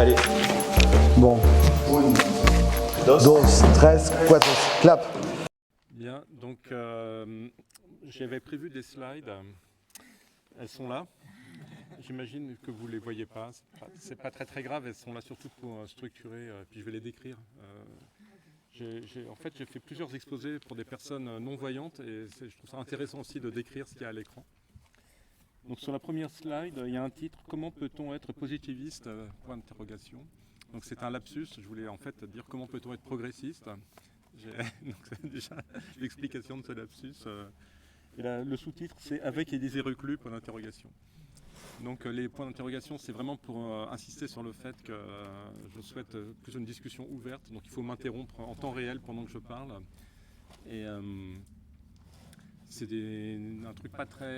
Allez. Bon. Dos, tres, cuatro, clap. Bien, donc j'avais prévu des slides. Elles sont là. J'imagine que vous ne les voyez pas. C'est pas très grave. Elles sont là surtout pour structurer. Puis je vais les décrire. En fait, j'ai fait plusieurs exposés pour des personnes non-voyantes et je trouve ça intéressant aussi de décrire ce qu'il y a à l'écran. Donc sur la première slide, il y a un titre « Comment peut-on être positiviste ?» point d'interrogation. Donc c'est un lapsus. Je voulais en fait dire « Comment peut-on être progressiste ?» Donc c'est déjà l'explication de ce lapsus. Et là, le sous-titre, c'est « Avec Élisée Reclus ?» point d'interrogation. Donc les points d'interrogation, c'est vraiment pour insister sur le fait que je souhaite plus une discussion ouverte. Donc il faut m'interrompre en temps réel pendant que je parle. Et c'est un truc pas très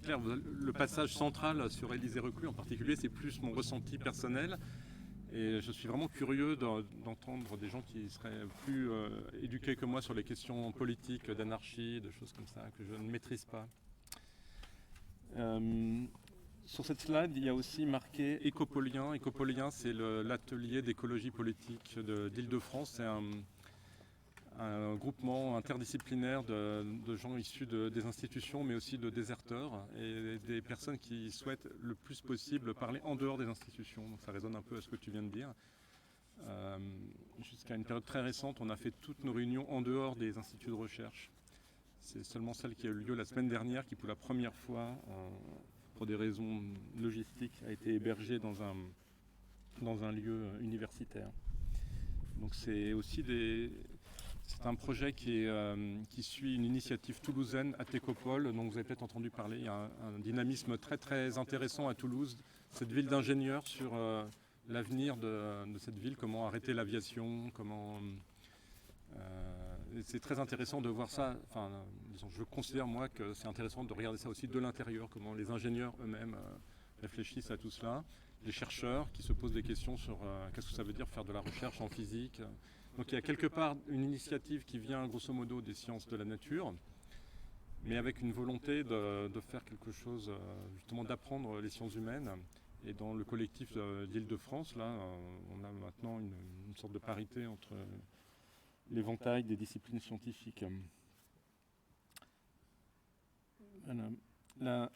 clair. Le passage central sur Élisée Reclus en particulier, c'est plus mon ressenti personnel. Et je suis vraiment curieux d'entendre des gens qui seraient plus éduqués que moi sur les questions politiques, d'anarchie, de choses comme ça, que je ne maîtrise pas. Sur cette slide, il y a aussi marqué Écopolien. Écopolien, c'est l'atelier d'écologie politique d'Île-de-France. C'est un groupement interdisciplinaire de gens issus des institutions, mais aussi de déserteurs et des personnes qui souhaitent le plus possible parler en dehors des institutions. Donc ça résonne un peu à ce que tu viens de dire. Jusqu'à une période très récente, on a fait toutes nos réunions en dehors des instituts de recherche. C'est seulement celle qui a eu lieu la semaine dernière qui, pour la première fois, pour des raisons logistiques, a été hébergée dans un lieu universitaire. Donc c'est aussi c'est un projet qui suit une initiative toulousaine, Atécopole, dont vous avez peut-être entendu parler. Il y a un dynamisme très intéressant à Toulouse, cette ville d'ingénieurs sur l'avenir de cette ville, comment arrêter l'aviation, comment... c'est très intéressant de voir ça, enfin, disons, je considère moi que c'est intéressant de regarder ça aussi de l'intérieur, comment les ingénieurs eux-mêmes réfléchissent à tout cela, les chercheurs qui se posent des questions sur qu'est-ce que ça veut dire faire de la recherche en physique. Donc il y a quelque part une initiative qui vient grosso modo des sciences de la nature, mais avec une volonté de faire quelque chose, justement d'apprendre les sciences humaines. Et dans le collectif d'Île-de-France, là, on a maintenant une sorte de parité entre l'éventail des disciplines scientifiques. Voilà.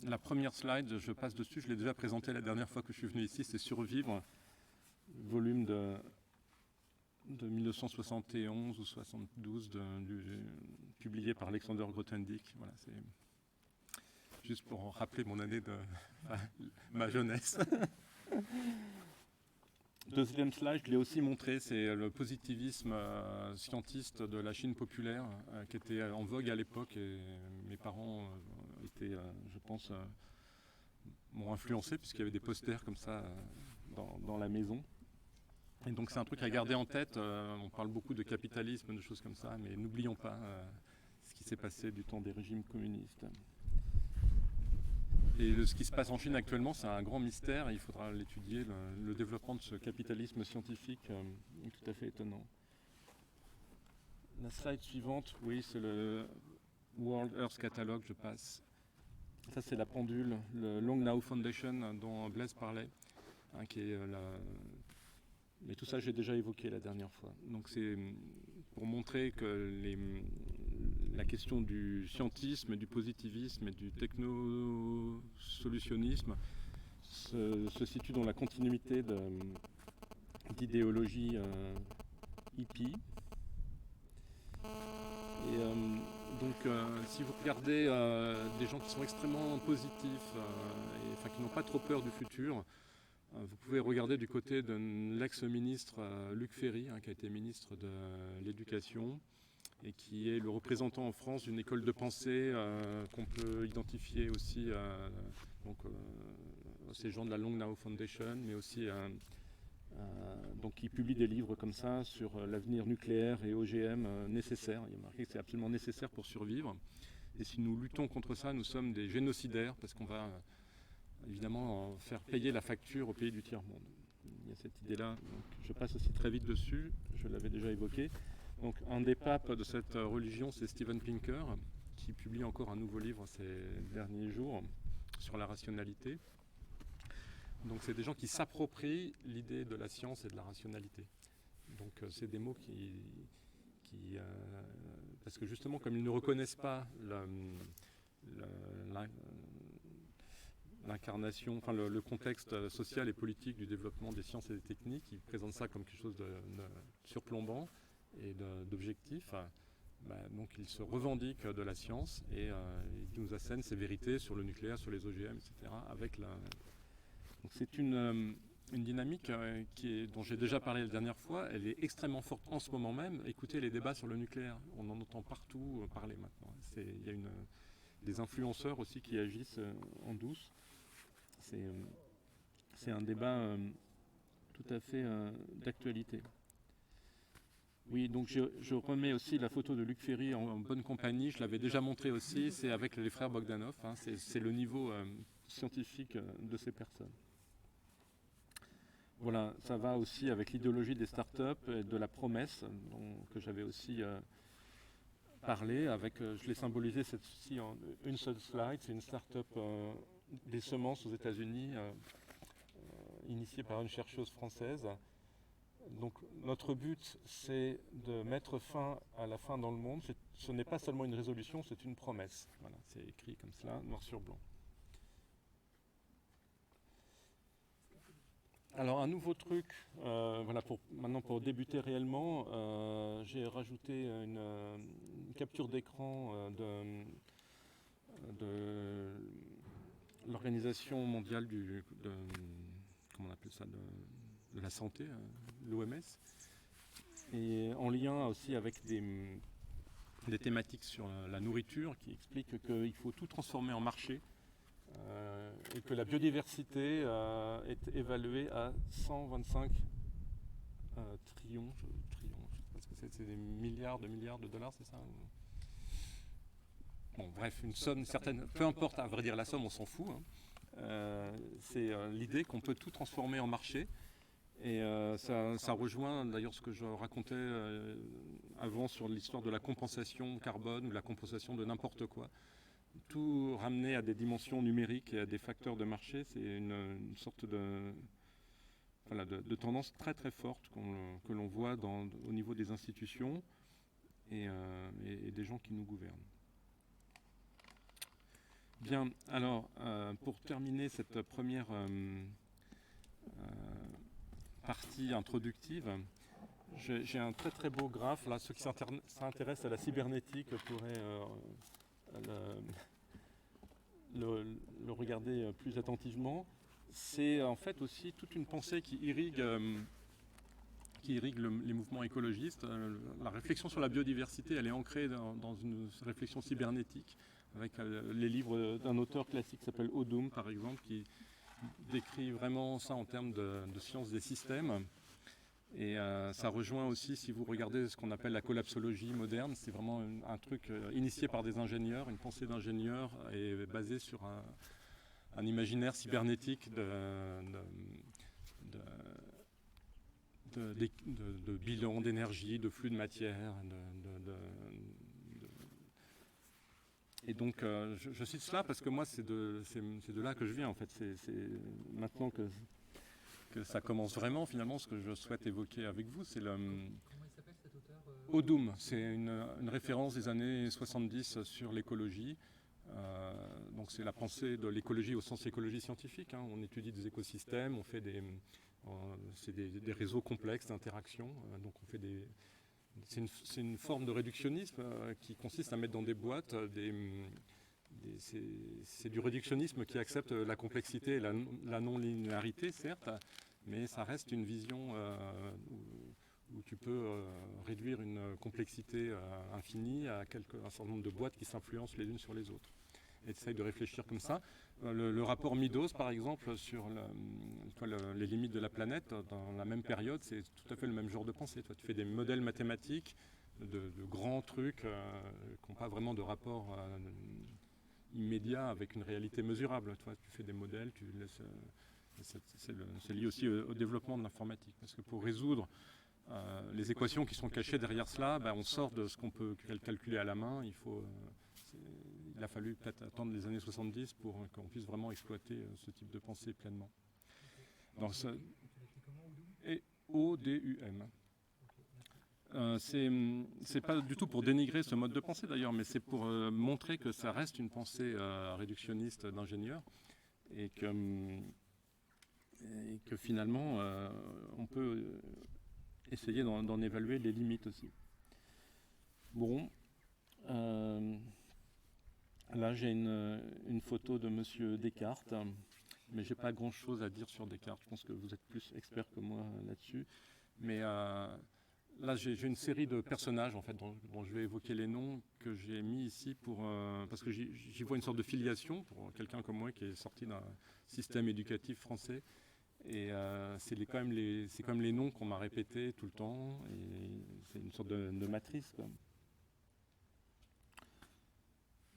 La première slide, je passe dessus, je l'ai déjà présentée la dernière fois que je suis venu ici, c'est Survivre, volume de 1971 ou 72, publié par Alexander Grothendieck. Voilà, c'est juste pour rappeler mon année de ma jeunesse. Deuxième slide, je l'ai aussi montré, c'est le positivisme scientiste de la Chine populaire qui était en vogue à l'époque et mes parents étaient, je pense, m'ont influencé puisqu'il y avait des posters comme ça dans la maison. Et donc c'est un truc à garder en tête, on parle beaucoup de capitalisme, de choses comme ça, mais n'oublions pas ce qui s'est passé du temps des régimes communistes. Et ce qui se passe en Chine actuellement, c'est un grand mystère et il faudra l'étudier. Le développement de ce capitalisme scientifique est tout à fait étonnant. La slide suivante, oui, c'est le World Earth Catalog, je passe. Ça, c'est la pendule, le Long Now Foundation dont Blaise parlait, qui est mais tout ça, j'ai déjà évoqué la dernière fois. Donc c'est pour montrer que la question du scientisme, du positivisme et du technosolutionnisme se situe dans la continuité d'idéologie hippie. Et donc si vous regardez des gens qui sont extrêmement positifs, qui n'ont pas trop peur du futur, vous pouvez regarder du côté de l'ex-ministre Luc Ferry, qui a été ministre de l'Éducation et qui est le représentant en France d'une école de pensée qu'on peut identifier aussi ces gens de la Long Now Foundation, mais aussi donc qui publie des livres comme ça sur l'avenir nucléaire et OGM nécessaire. Il y a marqué que c'est absolument nécessaire pour survivre. Et si nous luttons contre ça, nous sommes des génocidaires parce qu'on va évidemment faire payer la facture aux pays du tiers-monde. Il y a cette idée-là, je passe aussi très vite dessus, je l'avais déjà évoqué. Donc un des papes de cette religion, c'est Steven Pinker, qui publie encore un nouveau livre ces derniers jours sur la rationalité. Donc c'est des gens qui s'approprient l'idée de la science et de la rationalité. Donc c'est des mots parce que justement comme ils ne reconnaissent pas l'incarnation, enfin le contexte social et politique du développement des sciences et des techniques, ils présentent ça comme quelque chose de surplombant et d'objectif. Donc ils se revendiquent de la science et ils nous assènent ces vérités sur le nucléaire, sur les OGM, etc. Donc c'est une dynamique dont j'ai déjà parlé la dernière fois. Elle est extrêmement forte en ce moment même. Écoutez les débats sur le nucléaire, on en entend partout parler maintenant. Il y a des influenceurs aussi qui agissent en douce. C'est un débat tout à fait d'actualité. Oui, donc je remets aussi la photo de Luc Ferry en bonne compagnie. Je l'avais déjà montré aussi. C'est avec les frères Bogdanov. Hein, c'est le niveau scientifique de ces personnes. Voilà, ça va aussi avec l'idéologie des startups et de la promesse que j'avais aussi parlé. Je l'ai symbolisé cette fois-ci en une seule slide. C'est une startup des semences aux États-Unis, initiée par une chercheuse française. Donc notre but, c'est de mettre fin à la faim dans le monde. Ce n'est pas seulement une résolution, c'est une promesse. Voilà, c'est écrit comme cela, noir sur blanc. Alors un nouveau truc, voilà, maintenant pour débuter réellement, j'ai rajouté une capture d'écran de l'Organisation mondiale comment on appelle ça, de la santé, l'OMS, et en lien aussi avec des thématiques sur la nourriture qui expliquent qu'il faut tout transformer en marché et que la biodiversité est évaluée à 125 trillions, je sais pas ce que c'est des milliards de dollars, c'est ça? Bon, bref, une somme certaine, peu importe, à vrai dire la somme, on s'en fout. Hein. C'est l'idée qu'on peut tout transformer en marché. Et ça rejoint d'ailleurs ce que je racontais avant sur l'histoire de la compensation carbone ou la compensation de n'importe quoi. Tout ramener à des dimensions numériques et à des facteurs de marché, c'est une sorte de tendance très très forte que l'on voit au niveau des institutions et des gens qui nous gouvernent. Bien, alors pour terminer cette première partie introductive, j'ai un très très beau graphe. Là, ceux qui s'intéressent à la cybernétique pourraient le regarder plus attentivement. C'est en fait aussi toute une pensée qui irrigue les mouvements écologistes. La réflexion sur la biodiversité, elle est ancrée dans une réflexion cybernétique, avec les livres d'un auteur classique qui s'appelle Odum, par exemple, qui décrit vraiment ça en termes de science des systèmes. Et ça rejoint aussi, si vous regardez ce qu'on appelle la collapsologie moderne, c'est vraiment un truc initié par des ingénieurs, une pensée d'ingénieurs et basée sur un imaginaire cybernétique de bilan d'énergie, de flux de matière. Et donc je cite cela parce que moi c'est de là que je viens en fait. C'est maintenant que ça commence vraiment finalement ce que je souhaite évoquer avec vous. C'est Comment il s'appelle cet auteur Odum, c'est une référence des années 70 sur l'écologie. Donc c'est la pensée de l'écologie au sens écologie scientifique. Hein. On étudie des écosystèmes, on fait des réseaux complexes d'interaction. Donc on fait c'est une forme de réductionnisme qui consiste à mettre dans des boîtes c'est du réductionnisme qui accepte la complexité et la non-linéarité, certes, mais ça reste une vision où tu peux réduire une complexité infinie à un certain nombre de boîtes qui s'influencent les unes sur les autres. Et essaye de réfléchir comme ça. Le rapport Meadows, par exemple, sur les limites de la planète, dans la même période, c'est tout à fait le même genre de pensée. Toi, tu fais des modèles mathématiques de grands trucs qui n'ont pas vraiment de rapport immédiat avec une réalité mesurable. Toi, tu fais des modèles, c'est lié aussi au développement de l'informatique. Parce que pour résoudre les équations qui sont cachées derrière cela, on sort de ce qu'on peut calculer à la main. Il a fallu peut-être attendre les années 70 pour qu'on puisse vraiment exploiter ce type de pensée pleinement. Dans ce, Tu l'écris comment, Odum? et O-D-U-M. C'est pas du tout pour dénigrer ce mode de pensée d'ailleurs, mais c'est pour montrer que ça reste une pensée réductionniste d'ingénieur et que finalement on peut essayer d'en évaluer les limites aussi. Bon, là j'ai une photo de Monsieur Descartes, mais j'ai pas grand-chose à dire sur Descartes. Je pense que vous êtes plus expert que moi là-dessus. Mais là, j'ai une série de personnages en fait, dont je vais évoquer les noms que j'ai mis ici parce que j'y vois une sorte de filiation pour quelqu'un comme moi qui est sorti d'un système éducatif français. Et c'est quand même les noms qu'on m'a répétés tout le temps. Et c'est une sorte de matrice, quoi.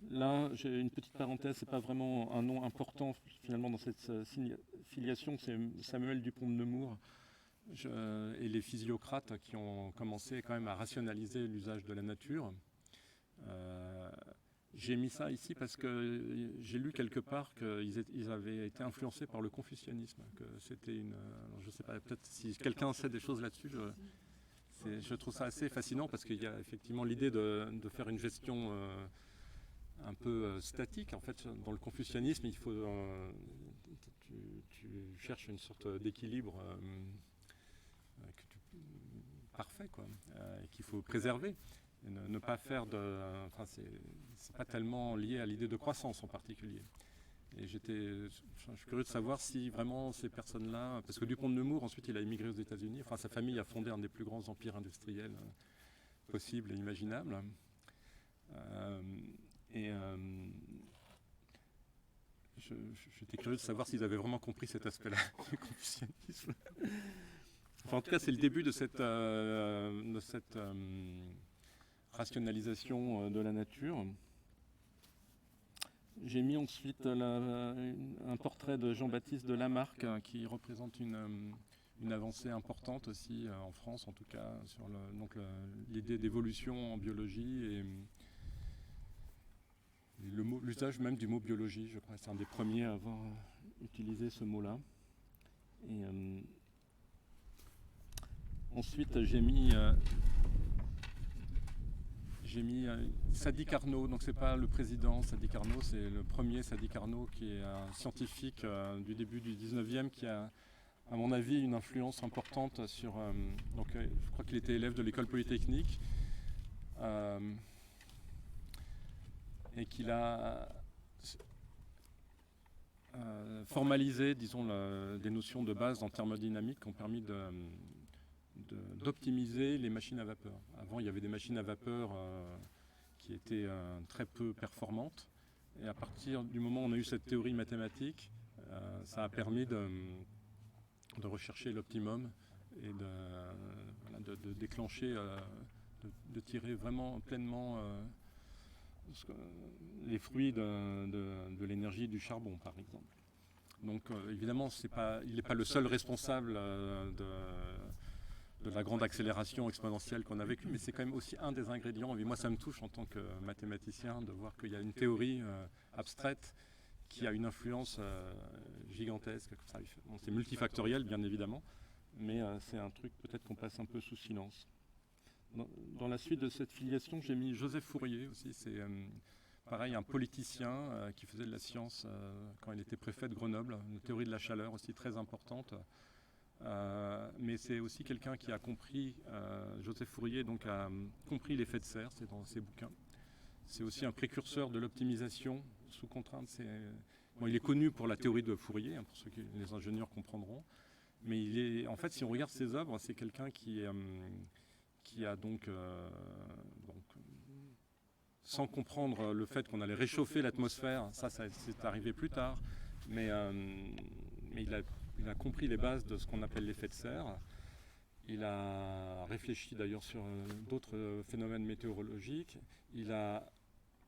Là, j'ai une petite parenthèse, c'est pas vraiment un nom important finalement dans cette filiation, c'est Samuel Dupont de Nemours. Et les physiocrates qui ont commencé quand même à rationaliser l'usage de la nature. J'ai mis ça ici parce que j'ai lu quelque part qu'ils avaient été influencés par le confucianisme, que c'était je ne sais pas, peut-être si quelqu'un sait des choses là-dessus, je trouve ça assez fascinant parce qu'il y a effectivement l'idée de faire une gestion un peu statique. En fait, dans le confucianisme, tu cherches une sorte d'équilibre parfait, quoi, qu'il faut préserver, et ne pas faire enfin, c'est pas tellement lié à l'idée de croissance en particulier. Et je suis curieux de savoir si vraiment ces personnes-là, parce que Dupont de Nemours, ensuite il a immigré aux États-Unis, enfin sa famille a fondé un des plus grands empires industriels possibles et imaginables. J'étais curieux de savoir s'ils avaient vraiment compris cet aspect-là du confucianisme. Enfin, en tout cas, c'est le début de cette rationalisation de la nature. J'ai mis ensuite un portrait de Jean-Baptiste de Lamarck qui représente une avancée importante aussi en France, en tout cas, sur l'idée d'évolution en biologie et l'usage même du mot biologie. Je crois que c'est un des premiers à avoir utilisé ce mot-là. Et ensuite, j'ai mis Sadi Carnot. Donc c'est pas le président Sadi Carnot, c'est le premier Sadi Carnot qui est un scientifique du début du 19e qui a, à mon avis, une influence importante sur... je crois qu'il était élève de l'école polytechnique et qu'il a formalisé, disons, des notions de base en thermodynamique qui ont permis d'optimiser les machines à vapeur. Avant, il y avait des machines à vapeur qui étaient très peu performantes. Et à partir du moment où on a eu cette théorie mathématique, ça a permis de rechercher l'optimum et de déclencher, de tirer vraiment pleinement les fruits de l'énergie du charbon, par exemple. Donc évidemment, il n'est pas le seul responsable de la grande accélération exponentielle qu'on a vécue, mais c'est quand même aussi un des ingrédients. Et moi, ça me touche en tant que mathématicien de voir qu'il y a une théorie abstraite qui a une influence gigantesque. Bon, c'est multifactoriel, bien évidemment, mais c'est un truc peut-être qu'on passe un peu sous silence. Dans la suite de cette filiation, j'ai mis Joseph Fourier aussi. C'est pareil, un politicien qui faisait de la science quand il était préfet de Grenoble, une théorie de la chaleur aussi très importante. Mais c'est aussi quelqu'un qui a compris, Joseph Fourier donc a compris l'effet de serre, c'est dans ses bouquins. C'est aussi un précurseur de l'optimisation sous contrainte. Il est connu pour la théorie de Fourier, pour ceux que les ingénieurs comprendront. Mais en fait, si on regarde ses œuvres, c'est quelqu'un qui a donc, sans comprendre le fait qu'on allait réchauffer l'atmosphère, ça c'est arrivé plus tard, mais il a compris les bases de ce qu'on appelle l'effet de serre. Il a réfléchi d'ailleurs sur d'autres phénomènes météorologiques. Il a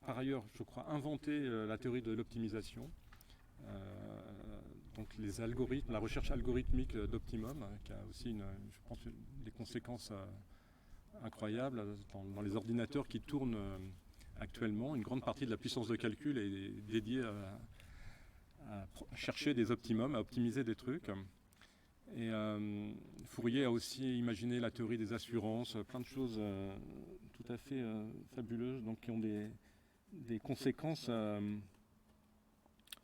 par ailleurs, je crois, inventé la théorie de l'optimisation. Donc les algorithmes, la recherche algorithmique d'optimum, qui a aussi, je pense, des conséquences incroyables dans les ordinateurs qui tournent actuellement. Une grande partie de la puissance de calcul est dédiée à chercher des optimums, à optimiser des trucs. Et Fourier a aussi imaginé la théorie des assurances, plein de choses tout à fait fabuleuses, donc qui ont des conséquences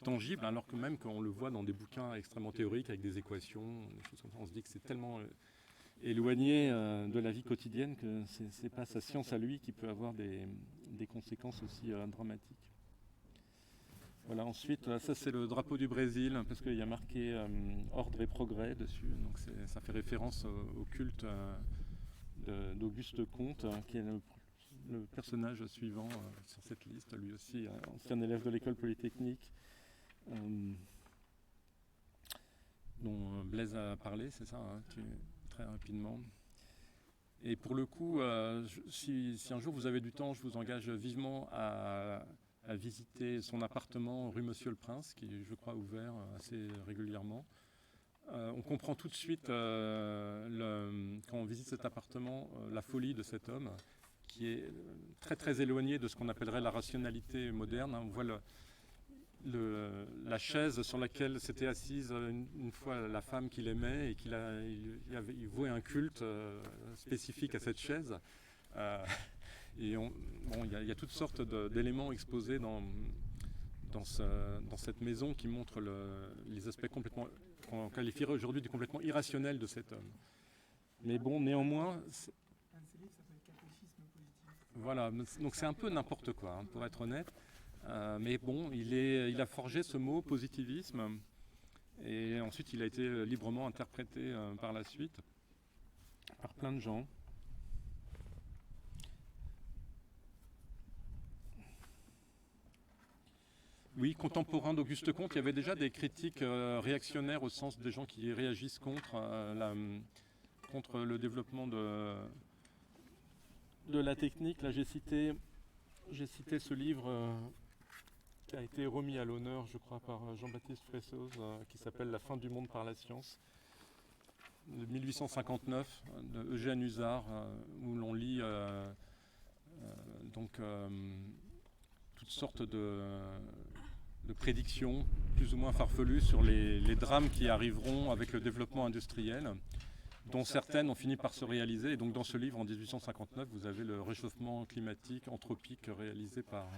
tangibles, alors que même quand on le voit dans des bouquins extrêmement théoriques avec des équations, des choses comme ça, on se dit que c'est tellement éloigné de la vie quotidienne que c'est pas sa science à lui qui peut avoir des conséquences aussi dramatiques. Voilà, ensuite, ça c'est le drapeau du Brésil, parce qu'il y a marqué ordre et progrès dessus, donc ça fait référence au culte d'Auguste Comte, qui est le personnage suivant sur cette liste, lui aussi ancien élève de l'école polytechnique, dont Blaise a parlé, c'est ça, hein, très rapidement. Et pour le coup, si un jour vous avez du temps, je vous engage vivement à visiter son appartement rue Monsieur-le-Prince, qui est, je crois, ouvert assez régulièrement. On comprend tout de suite, quand on visite cet appartement, la folie de cet homme, qui est très très éloigné de ce qu'on appellerait la rationalité moderne. On voit la chaise sur laquelle s'était assise une fois la femme qu'il aimait et il vouait un culte spécifique à cette chaise. Et il y a toutes sortes d'éléments exposés dans cette maison qui montrent les aspects qu'on qualifierait aujourd'hui de complètement irrationnels de cet homme. Mais bon, néanmoins... Un de ses livres s'appelle Catéchisme positif. Voilà, donc c'est un peu n'importe quoi, hein, pour être honnête. Mais bon, il a forgé ce mot positivisme et ensuite il a été librement interprété par la suite par plein de gens. Oui, contemporain d'Auguste Comte, il y avait déjà des critiques réactionnaires au sens des gens qui réagissent contre le développement de la technique. Là, j'ai cité ce livre qui a été remis à l'honneur, je crois, par Jean-Baptiste Fressoz, qui s'appelle « La fin du monde par la science », de 1859, de Eugène Husard, où l'on lit toutes sortes de prédictions plus ou moins farfelues sur les drames qui arriveront avec le développement industriel, dont certaines ont fini par se réaliser. Et donc dans ce livre, en 1859, vous avez le réchauffement climatique anthropique réalisé par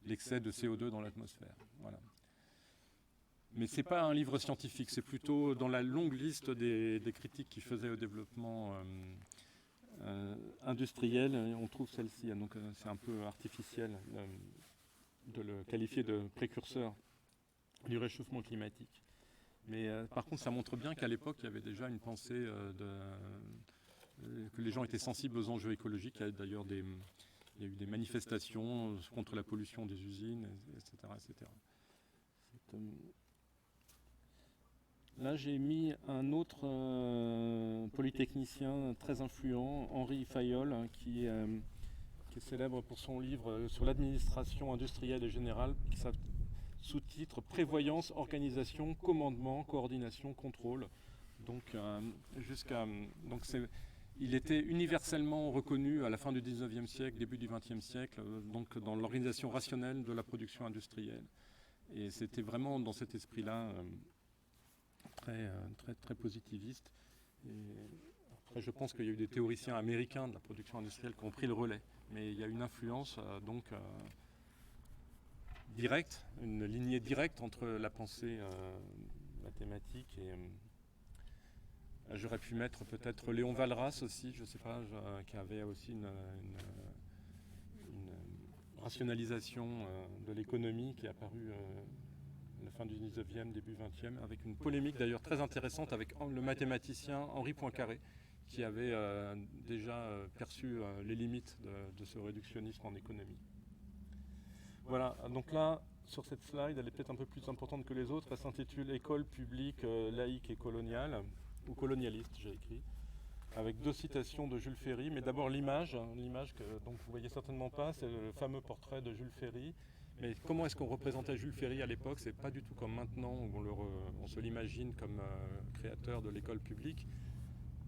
l'excès de CO2 dans l'atmosphère. Voilà. Mais ce n'est pas un livre scientifique, c'est plutôt dans la longue liste des critiques qui faisaient au développement industriel, on trouve celle-ci. Donc c'est un peu artificiel de le qualifier de précurseur du réchauffement climatique. Mais par contre, ça montre bien qu'à l'époque, il y avait déjà une pensée que les gens étaient sensibles aux enjeux écologiques. Il y a d'ailleurs il y a eu des manifestations contre la pollution des usines, etc. etc. Là, j'ai mis un autre polytechnicien très influent, Henri Fayol, qui est célèbre pour son livre sur l'administration industrielle et générale, qui sous-titre « Prévoyance, organisation, commandement, coordination, contrôle ». Donc, il était universellement reconnu à la fin du 19e siècle, début du 20e siècle, donc dans l'organisation rationnelle de la production industrielle. Et c'était vraiment dans cet esprit-là très positiviste. Et après, je pense qu'il y a eu des théoriciens américains de la production industrielle qui ont pris le relais. Mais il y a une influence directe, une lignée directe entre la pensée mathématique et... J'aurais pu mettre peut-être Léon Walras aussi, je ne sais pas, qui avait aussi une rationalisation de l'économie qui est apparue à la fin du 19e, début 20e, avec une polémique d'ailleurs très intéressante avec le mathématicien Henri Poincaré, qui avait déjà perçu les limites de ce réductionnisme en économie. Voilà, donc là, sur cette slide, elle est peut-être un peu plus importante que les autres, elle s'intitule « École publique laïque et coloniale », ou colonialiste, j'ai écrit, avec deux citations de Jules Ferry, mais d'abord l'image que donc, vous ne voyez certainement pas, c'est le fameux portrait de Jules Ferry. Mais comment est-ce qu'on représentait Jules Ferry à l'époque? C'est pas du tout comme maintenant, où on se l'imagine comme créateur de l'école publique.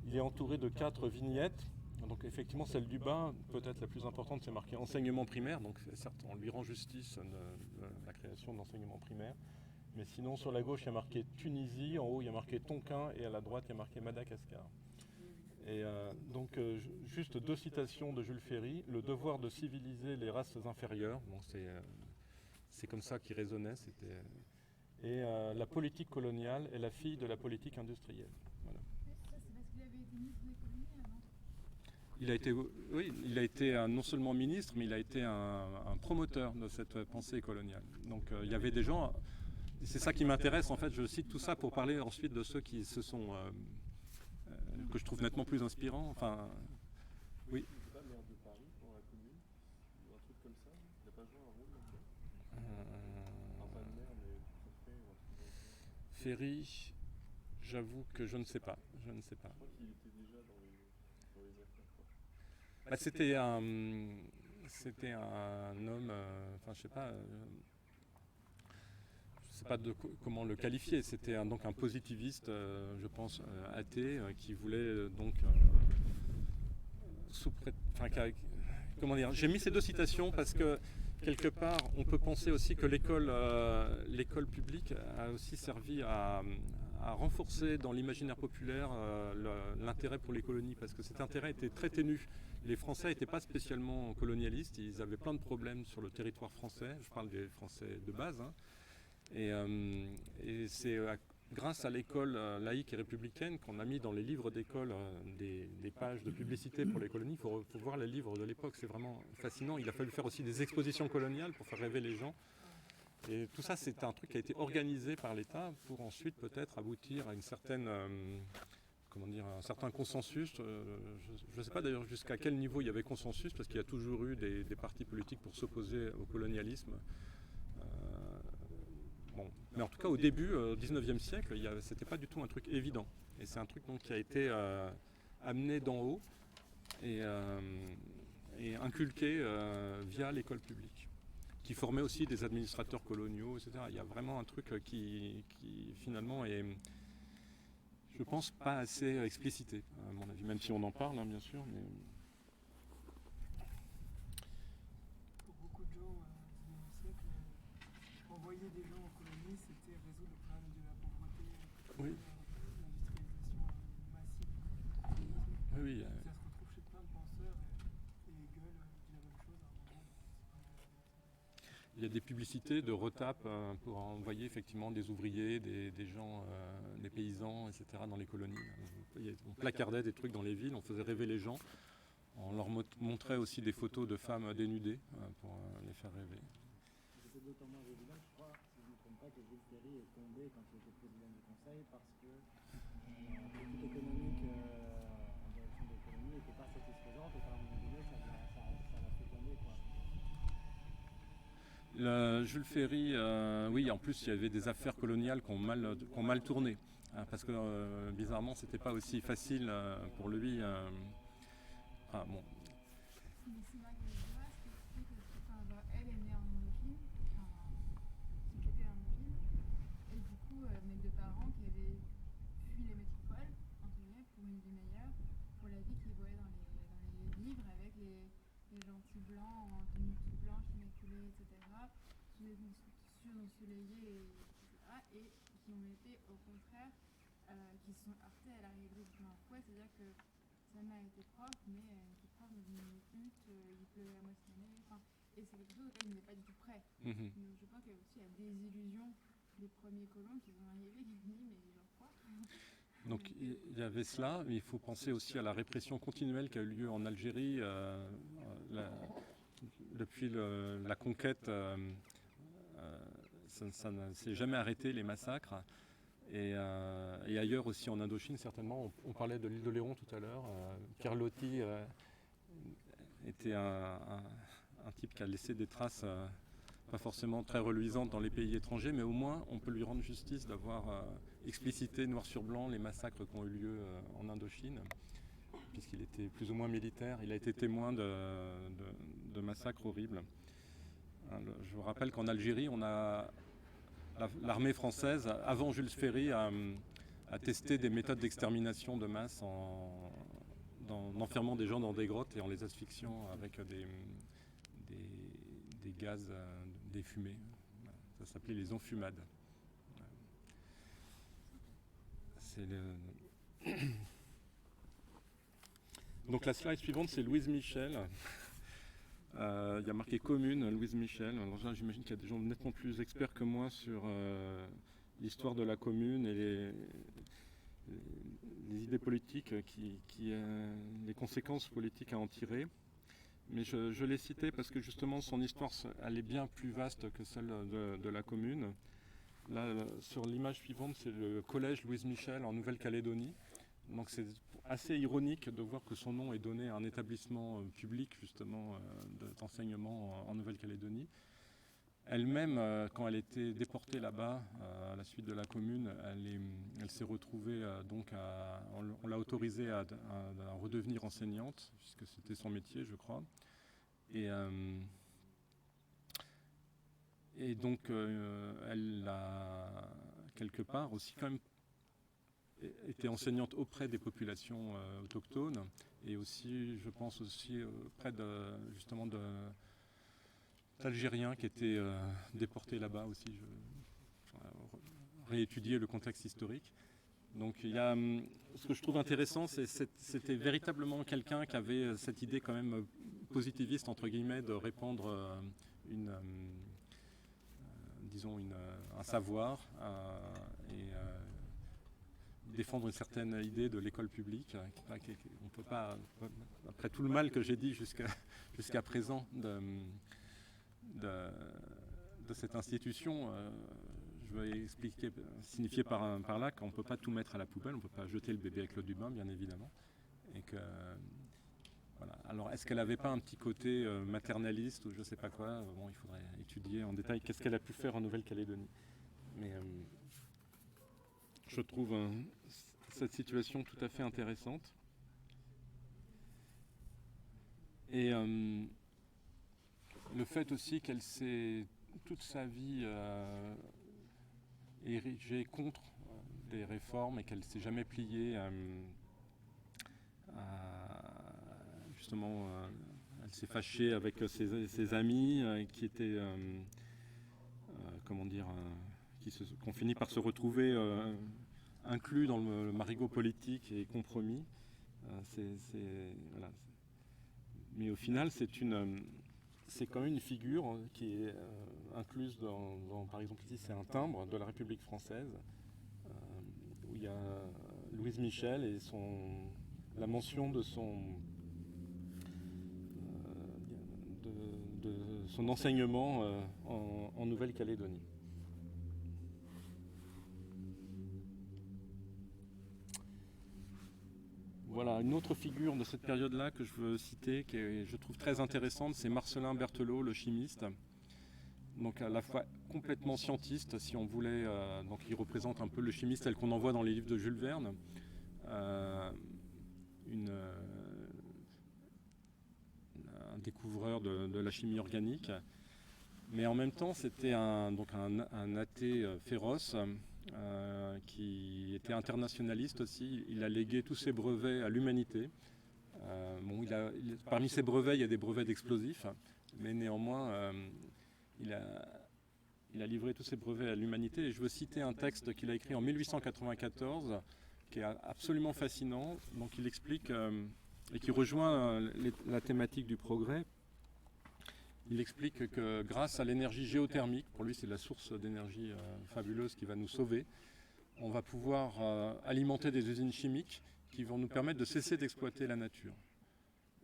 Il est entouré de 4 vignettes. Donc effectivement, celle du bas, peut-être la plus importante, c'est marqué enseignement primaire. Donc certes, on lui rend justice de la création de l'enseignement primaire. Mais sinon, sur la gauche, il y a marqué Tunisie, en haut, il y a marqué Tonkin, et à la droite, il y a marqué Madagascar. Et donc, juste 2 citations de Jules Ferry. Le devoir de civiliser les races inférieures. Bon, c'est comme ça qu'il résonnait. Et la politique coloniale est la fille de la politique industrielle. Voilà. Ça, c'est parce qu'il avait été ministre des colonies avant. Il a été non seulement ministre, mais il a été un promoteur de cette pensée coloniale. Donc il y avait des gens, c'est ça qui m'intéresse en fait, je cite tout ça pour parler ensuite de ceux qui se sont, que je trouve nettement plus inspirants. Enfin, oui. Il n'était pas maire de Paris pour la commune, ou un truc comme ça. Il n'a pas joué un rôle là-dedans. Enfin, pas de maire, mais du préfet ou un truc comme ça. Ferry, j'avoue que je ne sais pas. Je ne sais pas. Je crois qu'il était déjà dans les affaires, quoi. Bah, c'était un homme, enfin je sais pas comment le qualifier. C'était donc un positiviste, je pense, athée, qui voulait donc comment dire. J'ai mis ces 2 citations parce que quelque part, on peut penser aussi que l'école publique a aussi servi à renforcer dans l'imaginaire populaire l'intérêt pour les colonies, parce que cet intérêt était très ténu. Les Français n'étaient pas spécialement colonialistes, ils avaient plein de problèmes sur le territoire français, je parle des Français de base, hein. Et c'est grâce à l'école laïque et républicaine qu'on a mis dans les livres d'école des pages de publicité pour les colonies. Il faut voir les livres de l'époque, c'est vraiment fascinant. Il a fallu faire aussi des expositions coloniales pour faire rêver les gens. Et tout ça, c'est un truc qui a été organisé par l'État pour ensuite peut-être aboutir à une certaine, un certain consensus. Je ne sais pas d'ailleurs jusqu'à quel niveau il y avait consensus, parce qu'il y a toujours eu des partis politiques pour s'opposer au colonialisme. Mais en tout cas, au début, au 19e siècle, ce n'était pas du tout un truc évident. Et c'est un truc donc, qui a été amené d'en haut et inculqué via l'école publique, qui formait aussi des administrateurs coloniaux, etc. Il y a vraiment un truc qui finalement est, je pense, pas assez explicité, à mon avis, même si on en parle, hein, bien sûr. Mais... Pour beaucoup de gens au XIXe siècle, envoyer des gens en colonie, c'était résoudre le problème de la pauvreté, Oui. l'industrialisation massive. Oui. Ça se retrouve chez plein de penseurs et Hegel dit la même chose à un moment. Il y a des publicités de retapes pour envoyer effectivement des ouvriers, des gens, des paysans, etc. dans les colonies. On placardait des trucs dans les villes, on faisait rêver les gens. On leur montrait aussi des photos de femmes dénudées pour les faire rêver. C'est d'autant moins évident, je crois, si je ne me trompe pas, que Jules Ferry est tombé quand il était président du Conseil, parce que la politique économique en direction de l'économie n'était pas satisfaisante, et par un moment donné, ça l'a fait tomber, quoi. Jules Ferry, oui, en plus il y avait des affaires coloniales qui ont mal tourné, hein, parce que bizarrement c'était pas aussi facile pour lui. Bon. Mais c'est vrai que je vois ce que tu dis, elle est née en Indochine, qui était en Indochine, et du coup, mes 2 parents qui avaient fui les métropoles, entre guillemets, pour une vie meilleure, pour la vie qu'ils voyaient dans les livres, avec les gentils blancs en tenue toute blanche, immaculée, etc., sous des institutions ensoleillées, etc., et qui ont été, au contraire, qui se sont heurtés à la réalité de plein fouet, c'est-à-dire que sa mère était prof, mais elle était prof dans une hutte, il pleuvait à moitié l'année, et c'est quelque chose auquel il n'est pas du tout prêt. Mm-hmm. Donc je pense qu'il y a aussi la désillusion des premiers colons qui vont arriver, qui se disent mais genre quoi. Donc il y avait cela, mais il faut penser aussi à la répression continuelle qui a eu lieu en Algérie depuis la conquête. Ça ne s'est jamais arrêté, les massacres. Et ailleurs aussi en Indochine, certainement. On parlait de l'île de Léron tout à l'heure. Pierre Loti était un type qui a laissé des traces pas forcément très reluisantes dans les pays étrangers, mais au moins on peut lui rendre justice d'avoir explicité noir sur blanc les massacres qui ont eu lieu en Indochine, puisqu'il était plus ou moins militaire. Il a été témoin de massacres horribles. Je vous rappelle qu'en Algérie, on a l'armée française, avant Jules Ferry, a testé des méthodes d'extermination de masse en enfermant des gens dans des grottes et en les asphyxiant avec des gaz, des fumées. Ça s'appelait les enfumades. Donc la slide suivante, c'est Louise Michel. Il y a marqué commune, Louise Michel. Alors là, j'imagine qu'il y a des gens nettement plus experts que moi sur l'histoire de la commune et les idées politiques, les conséquences politiques à en tirer. Mais je l'ai cité parce que justement son histoire, elle est bien plus vaste que celle de la commune. Là, sur l'image suivante, c'est le collège Louise Michel en Nouvelle-Calédonie. Donc c'est assez ironique de voir que son nom est donné à un établissement public justement d'enseignement en Nouvelle-Calédonie. Elle-même, quand elle était déportée là-bas, à la suite de la commune, elle s'est retrouvée, on l'a autorisée à redevenir enseignante, puisque c'était son métier, je crois. Et donc, elle a quelque part aussi quand même été enseignante auprès des populations autochtones, et aussi, je pense aussi, auprès justement d'Algériens qui étaient déportés là-bas aussi. Réétudier le contexte historique. Donc il y a, ce que je trouve intéressant, c'était véritablement quelqu'un qui avait cette idée quand même positiviste, entre guillemets, de répandre un savoir et défendre une certaine idée de l'école publique. On peut pas, après tout le mal que j'ai dit jusqu'à présent de cette institution, je vais signifier par là qu'on ne peut pas tout mettre à la poubelle, on ne peut pas jeter le bébé avec l'eau du bain, bien évidemment. Et que, voilà. Alors, est-ce qu'elle n'avait pas un petit côté maternaliste ou je ne sais pas quoi? Bon, il faudrait étudier en détail qu'est-ce qu'elle a pu faire en Nouvelle-Calédonie. Mais je trouve cette situation tout à fait intéressante. Et le fait aussi qu'elle s'est toute sa vie érigée contre des réformes et qu'elle ne s'est jamais pliée justement, elle s'est fâchée avec ses amis qui étaient, qui ont fini par se retrouver inclus dans le marigot politique et compromis. Voilà. Mais au final, c'est quand même une figure qui est incluse par exemple ici, c'est un timbre de la République française où il y a Louise Michel et la mention de son enseignement en Nouvelle-Calédonie. Voilà, une autre figure de cette période-là que je veux citer, que je trouve très intéressante, c'est Marcellin Berthelot, le chimiste. Donc à la fois complètement scientiste, si on voulait, donc il représente un peu le chimiste tel qu'on en voit dans les livres de Jules Verne. Un découvreur de la chimie organique. Mais en même temps, c'était un athée féroce qui était internationaliste aussi. Il a légué tous ses brevets à l'humanité. Parmi ses brevets, il y a des brevets d'explosifs, mais néanmoins, il a livré tous ses brevets à l'humanité. Et je veux citer un texte qu'il a écrit en 1894, qui est absolument fascinant. Donc il explique, et qui rejoint la thématique du progrès. Il explique que grâce à l'énergie géothermique, pour lui c'est la source d'énergie fabuleuse qui va nous sauver, on va pouvoir alimenter des usines chimiques qui vont nous permettre de cesser d'exploiter la nature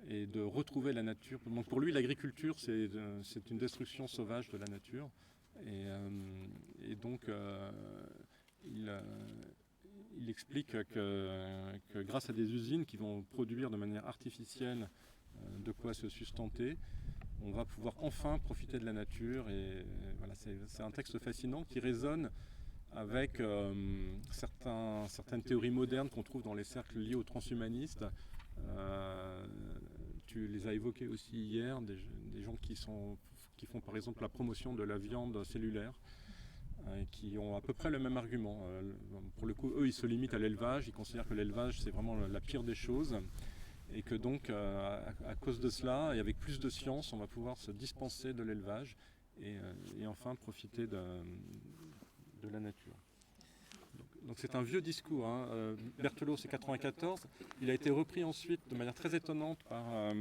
et de retrouver la nature. Donc pour lui, l'agriculture, c'est une destruction sauvage de la nature. Et donc, il explique que grâce à des usines qui vont produire de manière artificielle de quoi se sustenter, on va pouvoir enfin profiter de la nature. Et voilà, c'est un texte fascinant qui résonne avec certaines théories modernes qu'on trouve dans les cercles liés aux transhumanistes. Tu les as évoqués aussi hier, des gens qui font par exemple la promotion de la viande cellulaire, qui ont à peu près le même argument. Pour le coup, eux, ils se limitent à l'élevage, ils considèrent que l'élevage, c'est vraiment la pire des choses, et que donc, à cause de cela, et avec plus de science, on va pouvoir se dispenser de l'élevage et enfin profiter de la nature. Donc, dans Donc c'est un vieux discours. Hein. Berthelot, c'est 94. Il a été repris ensuite de manière très étonnante par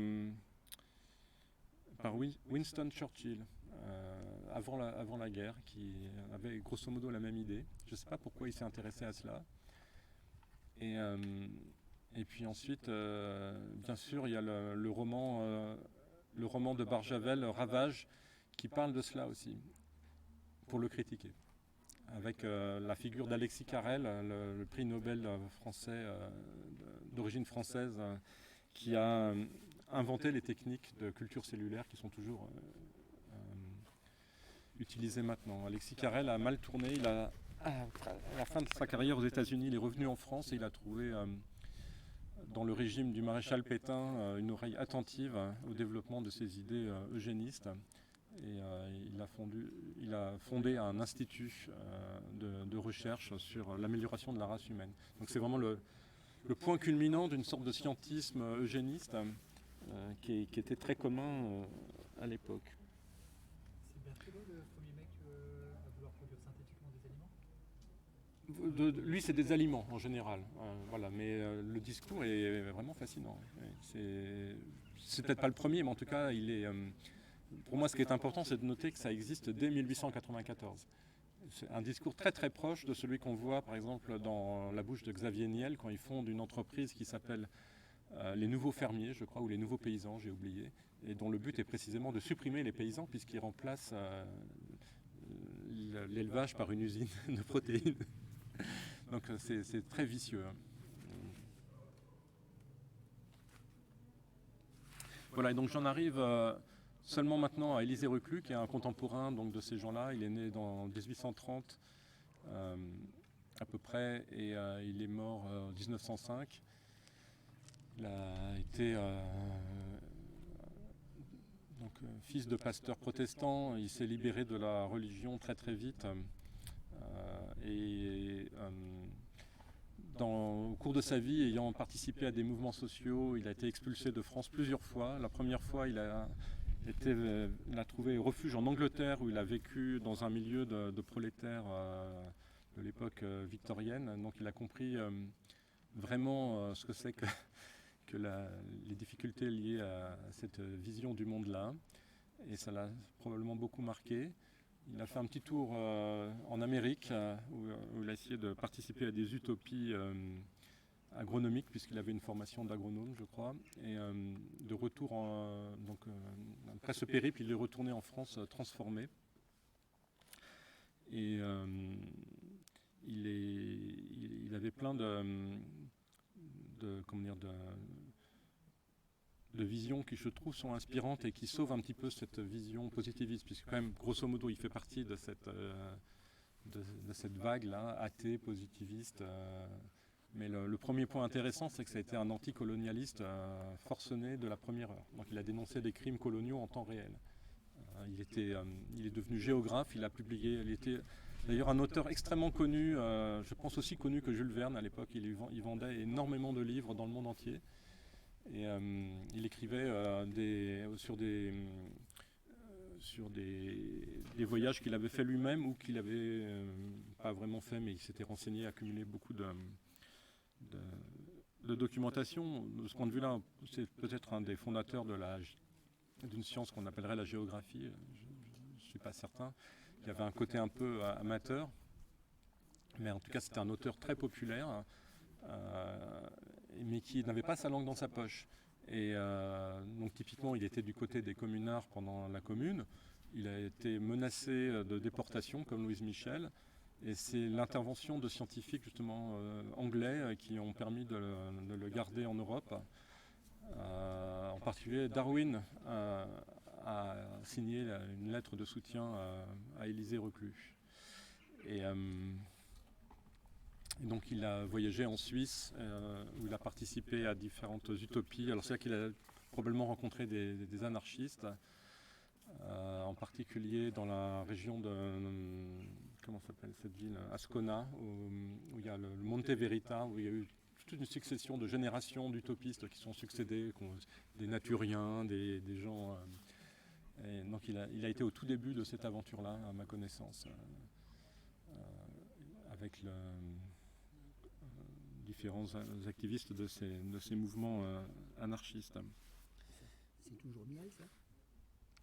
Winston Churchill, avant la guerre, qui avait grosso modo la même idée. Je ne sais pas pourquoi il s'est intéressé à cela. Et puis ensuite, bien sûr, il y a le roman de Barjavel, Ravage, qui parle de cela aussi, pour le critiquer, avec la figure d'Alexis Carrel, le prix Nobel français, d'origine française, qui a inventé les techniques de culture cellulaire qui sont toujours utilisées maintenant. Alexis Carrel a mal tourné, à la fin de sa carrière aux États-Unis, il est revenu en France et il a trouvé dans le régime du maréchal Pétain une oreille attentive au développement de ses idées eugénistes. Et il a fondé un institut de recherche sur l'amélioration de la race humaine. Donc c'est vraiment le point culminant d'une sorte de scientisme eugéniste qui était très commun à l'époque. C'est Berthelot le premier mec à vouloir produire synthétiquement des aliments ? Lui, c'est des aliments en général, voilà. Mais le discours est vraiment fascinant. C'est peut-être pas le premier, mais en tout cas, pour moi, ce qui est important, c'est de noter que ça existe dès 1894. C'est un discours très très proche de celui qu'on voit, par exemple, dans la bouche de Xavier Niel quand il fonde une entreprise qui s'appelle les Nouveaux Fermiers, je crois, ou les Nouveaux Paysans, j'ai oublié, et dont le but est précisément de supprimer les paysans puisqu'ils remplacent l'élevage par une usine de protéines. Donc c'est très vicieux. Voilà, et donc j'en arrive seulement maintenant à Élisée Reclus, qui est un contemporain donc, de ces gens-là. Il est né dans 1830 à peu près, et il est mort en 1905. Il a été fils de pasteur protestant. Il s'est libéré de la religion très très vite. Au cours de sa vie, ayant participé à des mouvements sociaux, il a été expulsé de France plusieurs fois. La première fois, il a trouvé refuge en Angleterre, où il a vécu dans un milieu de prolétaires de l'époque victorienne. Donc il a compris vraiment ce que c'est que les difficultés liées à cette vision du monde-là. Et ça l'a probablement beaucoup marqué. Il a fait un petit tour en Amérique où il a essayé de participer à des utopies agronomiques puisqu'il avait une formation d'agronome, je crois. Et de retour, après ce périple, il est retourné en France transformé. Et il avait plein de visions qui, je trouve, sont inspirantes et qui sauvent un petit peu cette vision positiviste, puisque quand même, grosso modo, il fait partie de cette vague-là, athée, positiviste. Mais le premier point intéressant, c'est que ça a été un anticolonialiste forcené de la première heure. Donc il a dénoncé des crimes coloniaux en temps réel. Il est devenu géographe, il a publié, il était d'ailleurs un auteur extrêmement connu, je pense aussi connu que Jules Verne à l'époque. Il vendait énormément de livres dans le monde entier. Et il écrivait sur des voyages qu'il avait fait lui-même ou qu'il n'avait pas vraiment fait, mais il s'était renseigné, accumulé beaucoup de documentation. De ce point de vue-là, c'est peut-être un des fondateurs d'une science qu'on appellerait la géographie. Je ne suis pas certain. Il y avait un côté un peu amateur, mais en tout cas c'était un auteur très populaire. Mais qui n'avait pas sa langue dans sa poche. Et donc typiquement, il était du côté des communards pendant la Commune. Il a été menacé de déportation, comme Louise Michel. Et c'est l'intervention de scientifiques, justement, anglais, qui ont permis de le garder en Europe. En particulier, Darwin a signé une lettre de soutien à Élisée Reclus. Et donc il a voyagé en Suisse, où il a participé à différentes utopies. Alors c'est là qu'il a probablement rencontré des anarchistes, en particulier dans la région de, comment s'appelle cette ville, Ascona, où il y a le Monte Verita, où il y a eu toute une succession de générations d'utopistes qui sont succédés, des naturiens, des gens. Et donc il a été au tout début de cette aventure-là, à ma connaissance, avec différents activistes de ces mouvements anarchistes. C'est toujours Miel, ça?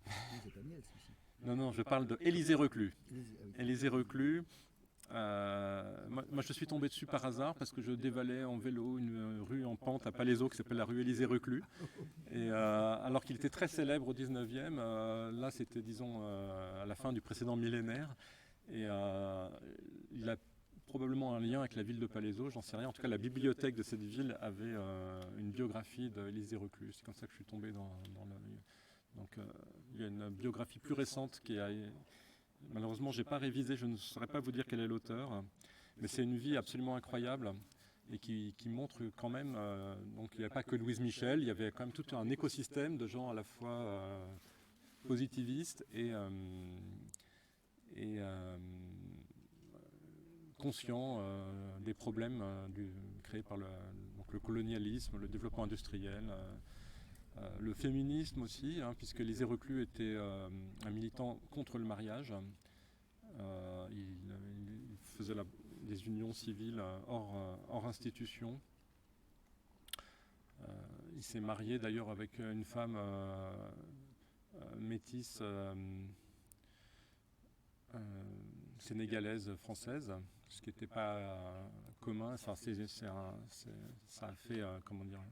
Non, c'est pas Miel, ceci. Non, je parle de Élisée Reclus. Élysée, ah oui. Élisée Reclus, moi je suis tombé dessus par hasard parce que je dévalais en vélo une rue en pente à Palaiseau qui s'appelle la rue Élisée Reclus. Et alors qu'il était très célèbre au 19e, là c'était disons à la fin du précédent millénaire. Et il a probablement un lien avec la ville de Palaiseau, j'en sais rien. En tout cas, la bibliothèque de cette ville avait une biographie d'Élisée Reclus. C'est comme ça que je suis tombé dans le... Donc il y a une biographie plus récente qui a... Malheureusement, je n'ai pas révisé, je ne saurais pas vous dire quel est l'auteur. Mais c'est une vie absolument incroyable et qui montre quand même... donc il n'y a pas que Louise Michel, il y avait quand même tout un écosystème de gens à la fois positivistes et conscients des problèmes créés par le colonialisme, le développement industriel, le féminisme aussi, puisque Élisée Reclus était un militant contre le mariage. Il faisait des unions civiles hors institution. Il s'est marié d'ailleurs avec une femme métisse sénégalaise française, ce qui n'était pas commun. Enfin, ça a fait, comment dire,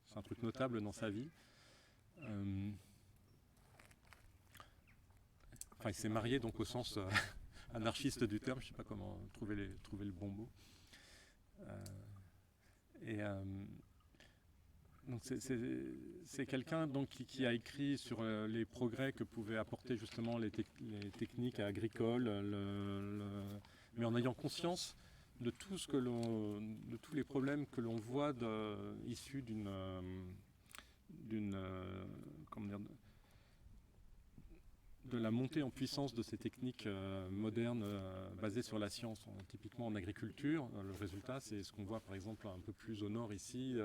c'est un truc notable dans sa vie. Enfin, il s'est marié donc au sens anarchiste du terme, je ne sais pas comment trouver le bon mot. Donc c'est quelqu'un donc qui a écrit sur les progrès que pouvaient apporter justement les techniques agricoles, mais en ayant conscience de tout de tous les problèmes que l'on voit issus comment dire, de la montée en puissance de ces techniques modernes basées sur la science. Typiquement en agriculture, le résultat c'est ce qu'on voit par exemple un peu plus au nord ici,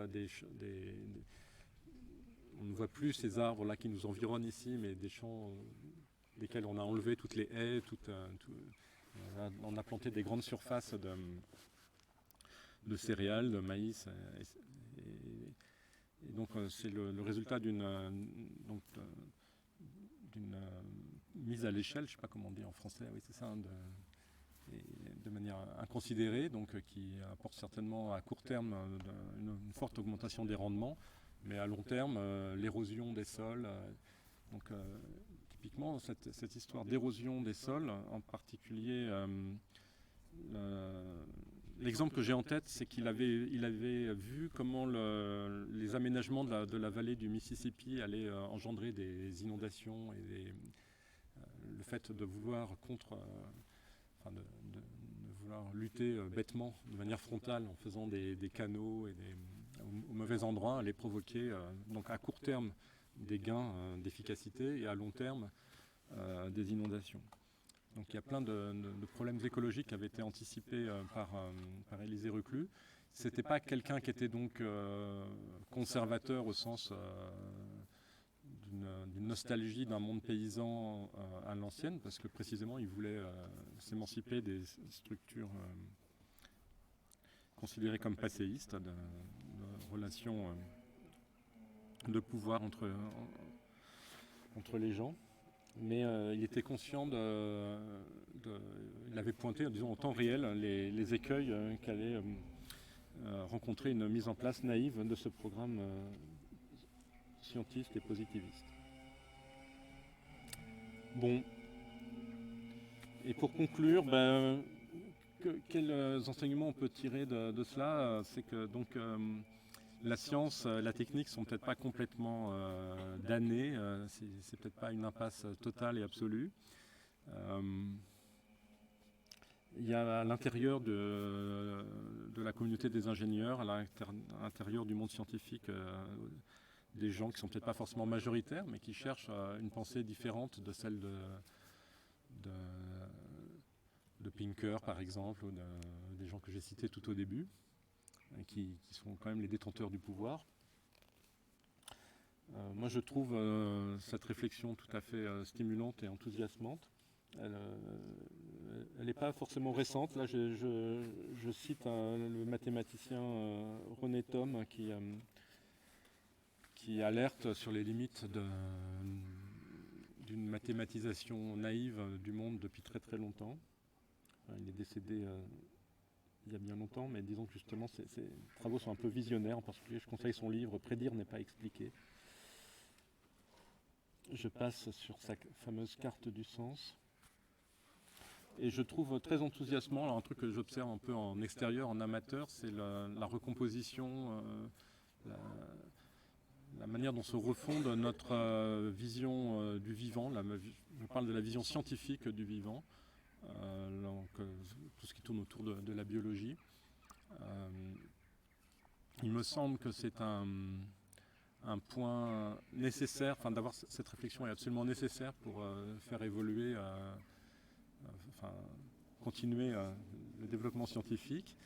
on ne voit plus ces arbres là qui nous environnent ici, mais des champs desquels on a enlevé toutes les haies, on a planté des grandes surfaces de céréales, de maïs, et donc c'est le résultat d'une mise à l'échelle, je ne sais pas comment on dit en français, oui c'est ça, de manière inconsidérée, donc qui apporte certainement à court terme une forte augmentation des rendements, mais à long terme l'érosion des sols. Donc typiquement cette histoire d'érosion des sols, en particulier l'exemple que j'ai en tête, c'est qu'il avait vu comment les aménagements de la vallée du Mississippi allaient engendrer des inondations et le fait de vouloir de vouloir lutter bêtement, de manière frontale, en faisant des canaux et au mauvais endroit, allait provoquer donc à court terme des gains d'efficacité et à long terme des inondations. Donc il y a plein de problèmes écologiques qui avaient été anticipés par Élisée Reclus. Ce n'était pas quelqu'un qui était donc conservateur au sens d'une nostalgie d'un monde paysan à l'ancienne, parce que précisément il voulait s'émanciper des structures considérées comme passéistes, de relations de pouvoir entre les gens. Mais il était conscient il avait pointé, disons, en temps réel les écueils qu'allait rencontrer une mise en place naïve de ce programme scientiste et positiviste. Bon, et pour conclure, quels enseignements on peut tirer de cela? C'est que donc la science, la technique sont peut-être pas complètement damnées, c'est peut-être pas une impasse totale et absolue. Il y a à l'intérieur de la communauté des ingénieurs, à l'intérieur du monde scientifique, des gens qui sont peut-être pas forcément majoritaires, mais qui cherchent une pensée différente de celle de Pinker, par exemple, ou des gens que j'ai cités tout au début, et qui sont quand même les détenteurs du pouvoir. Moi, je trouve cette réflexion tout à fait stimulante et enthousiasmante. Elle n'est pas forcément récente. Là, je cite le mathématicien René Thom qui alerte sur les limites d'une mathématisation naïve du monde depuis très très longtemps. Il est décédé il y a bien longtemps, mais disons que justement ses travaux sont un peu visionnaires. En particulier, je conseille son livre « Prédire n'est pas expliquer ». Je passe sur sa fameuse carte du sens. Et je trouve très enthousiasmant, alors un truc que j'observe un peu en extérieur, en amateur, c'est la recomposition, la manière dont se refonde notre vision du vivant. Je parle de la vision scientifique du vivant, donc, tout ce qui tourne autour de la biologie. Il me semble que c'est un point nécessaire, enfin d'avoir cette réflexion est absolument nécessaire pour faire évoluer, continuer le développement scientifique.